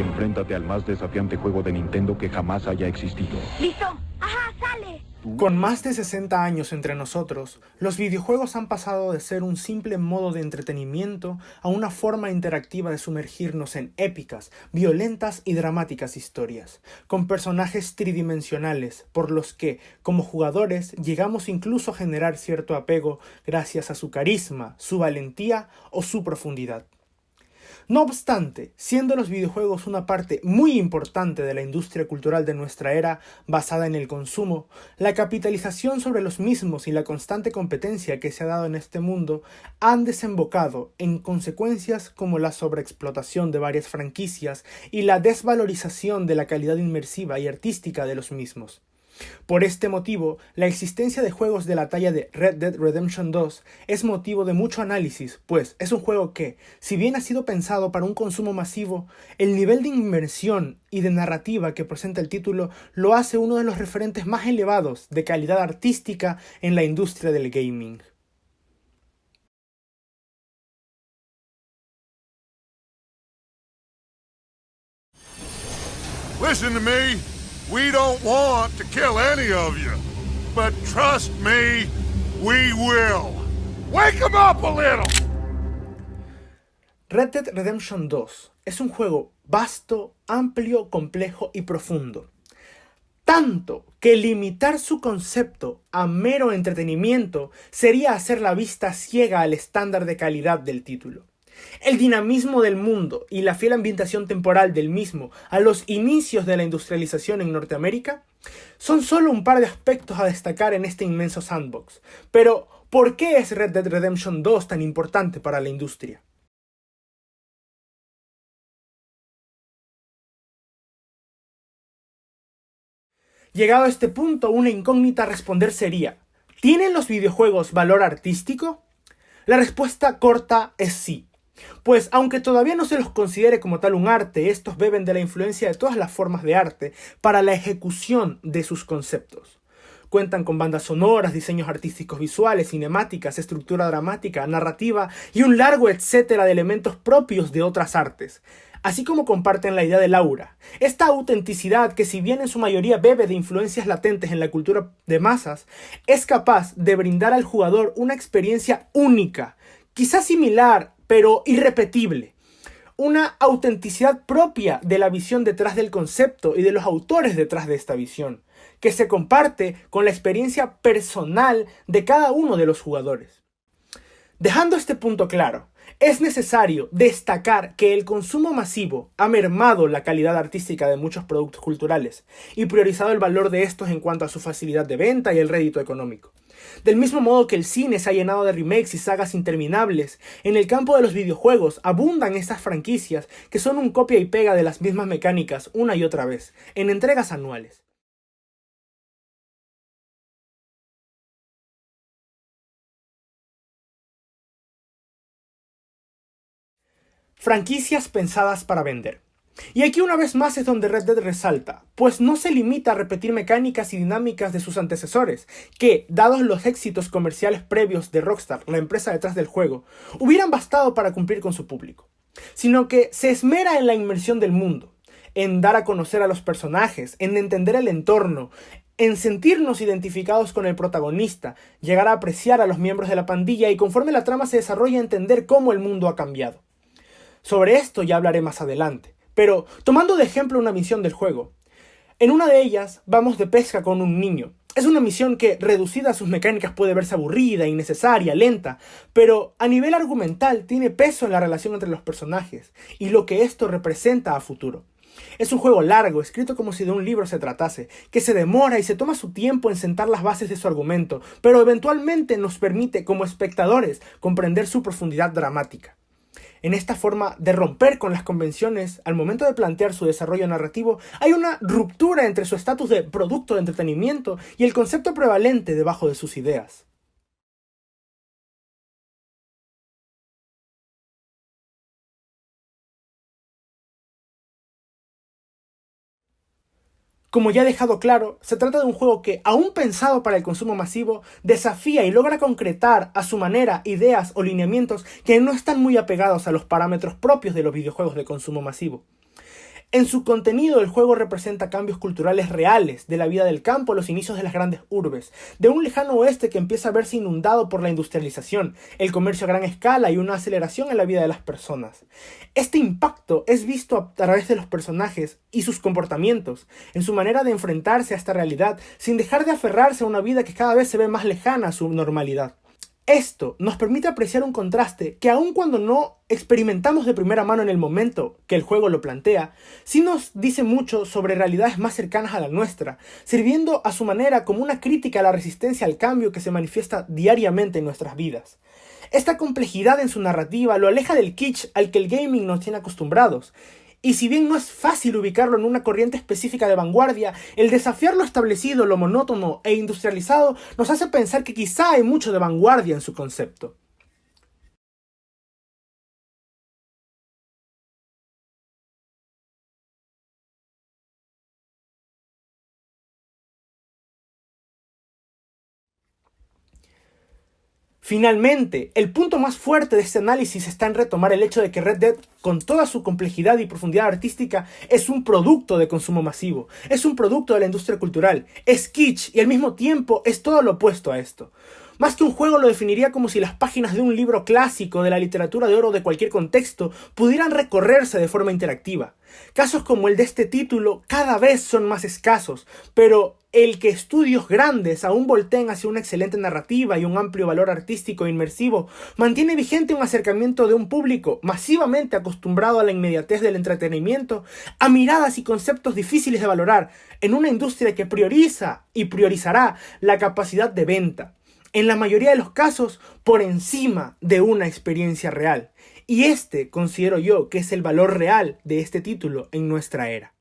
Enfréntate al más desafiante juego de Nintendo que jamás haya existido. ¿Listo? ¡Ajá, sale! Con más de 60 años entre nosotros, los videojuegos han pasado de ser un simple modo de entretenimiento a una forma interactiva de sumergirnos en épicas, violentas y dramáticas historias, con personajes tridimensionales por los que, como jugadores, llegamos incluso a generar cierto apego gracias a su carisma, su valentía o su profundidad. No obstante, siendo los videojuegos una parte muy importante de la industria cultural de nuestra era, basada en el consumo, la capitalización sobre los mismos y la constante competencia que se ha dado en este mundo han desembocado en consecuencias como la sobreexplotación de varias franquicias y la desvalorización de la calidad inmersiva y artística de los mismos. Por este motivo, la existencia de juegos de la talla de Red Dead Redemption 2 es motivo de mucho análisis, pues es un juego que, si bien ha sido pensado para un consumo masivo, el nivel de inmersión y de narrativa que presenta el título lo hace uno de los referentes más elevados de calidad artística en la industria del gaming. Listen to me. We don't want to kill any of you. But trust me, we will. Wake 'em up a little! Red Dead Redemption 2 es un juego vasto, amplio, complejo y profundo. Tanto que limitar su concepto a mero entretenimiento sería hacer la vista ciega al estándar de calidad del título. El dinamismo del mundo y la fiel ambientación temporal del mismo a los inicios de la industrialización en Norteamérica son solo un par de aspectos a destacar en este inmenso sandbox. Pero, ¿por qué es Red Dead Redemption 2 tan importante para la industria? Llegado a este punto, una incógnita a responder sería: ¿tienen los videojuegos valor artístico? La respuesta corta es sí. Pues aunque todavía no se los considere como tal un arte, estos beben de la influencia de todas las formas de arte para la ejecución de sus conceptos. Cuentan con bandas sonoras, diseños artísticos visuales, cinemáticas, estructura dramática, narrativa y un largo etcétera de elementos propios de otras artes. Así como comparten la idea del aura, esta autenticidad que, si bien en su mayoría bebe de influencias latentes en la cultura de masas, es capaz de brindar al jugador una experiencia única, quizás similar, pero irrepetible. Una autenticidad propia de la visión detrás del concepto y de los autores detrás de esta visión, que se comparte con la experiencia personal de cada uno de los jugadores. Dejando este punto claro, es necesario destacar que el consumo masivo ha mermado la calidad artística de muchos productos culturales y priorizado el valor de estos en cuanto a su facilidad de venta y el rédito económico. Del mismo modo que el cine se ha llenado de remakes y sagas interminables, en el campo de los videojuegos abundan estas franquicias que son un copia y pega de las mismas mecánicas una y otra vez, en entregas anuales. Franquicias pensadas para vender. Y aquí una vez más es donde Red Dead resalta, pues no se limita a repetir mecánicas y dinámicas de sus antecesores, que, dados los éxitos comerciales previos de Rockstar, la empresa detrás del juego, hubieran bastado para cumplir con su público, sino que se esmera en la inmersión del mundo, en dar a conocer a los personajes, en entender el entorno, en sentirnos identificados con el protagonista, llegar a apreciar a los miembros de la pandilla y, conforme la trama se desarrolla, entender cómo el mundo ha cambiado. Sobre esto ya hablaré más adelante. Pero, tomando de ejemplo una misión del juego, en una de ellas vamos de pesca con un niño. Es una misión que, reducida a sus mecánicas, puede verse aburrida, innecesaria, lenta, pero a nivel argumental tiene peso en la relación entre los personajes y lo que esto representa a futuro. Es un juego largo, escrito como si de un libro se tratase, que se demora y se toma su tiempo en sentar las bases de su argumento, pero eventualmente nos permite, como espectadores, comprender su profundidad dramática. En esta forma de romper con las convenciones al momento de plantear su desarrollo narrativo, hay una ruptura entre su estatus de producto de entretenimiento y el concepto prevalente debajo de sus ideas. Como ya he dejado claro, se trata de un juego que, aún pensado para el consumo masivo, desafía y logra concretar a su manera ideas o lineamientos que no están muy apegados a los parámetros propios de los videojuegos de consumo masivo. En su contenido, el juego representa cambios culturales reales de la vida del campo a los inicios de las grandes urbes, de un lejano oeste que empieza a verse inundado por la industrialización, el comercio a gran escala y una aceleración en la vida de las personas. Este impacto es visto a través de los personajes y sus comportamientos, en su manera de enfrentarse a esta realidad, sin dejar de aferrarse a una vida que cada vez se ve más lejana a su normalidad. Esto nos permite apreciar un contraste que aun cuando no experimentamos de primera mano en el momento que el juego lo plantea, sí nos dice mucho sobre realidades más cercanas a la nuestra, sirviendo a su manera como una crítica a la resistencia al cambio que se manifiesta diariamente en nuestras vidas. Esta complejidad en su narrativa lo aleja del kitsch al que el gaming nos tiene acostumbrados. Y si bien no es fácil ubicarlo en una corriente específica de vanguardia, el desafiar lo establecido, lo monótono e industrializado nos hace pensar que quizá hay mucho de vanguardia en su concepto. Finalmente, el punto más fuerte de este análisis está en retomar el hecho de que Red Dead, con toda su complejidad y profundidad artística, es un producto de consumo masivo, es un producto de la industria cultural, es kitsch y al mismo tiempo es todo lo opuesto a esto. Más que un juego lo definiría como si las páginas de un libro clásico de la literatura de oro de cualquier contexto pudieran recorrerse de forma interactiva. Casos como el de este título cada vez son más escasos, pero el que estudios grandes aún volteen hacia una excelente narrativa y un amplio valor artístico e inmersivo mantiene vigente un acercamiento de un público masivamente acostumbrado a la inmediatez del entretenimiento, a miradas y conceptos difíciles de valorar en una industria que prioriza y priorizará la capacidad de venta, en la mayoría de los casos por encima de una experiencia real. Y este considero yo que es el valor real de este título en nuestra era.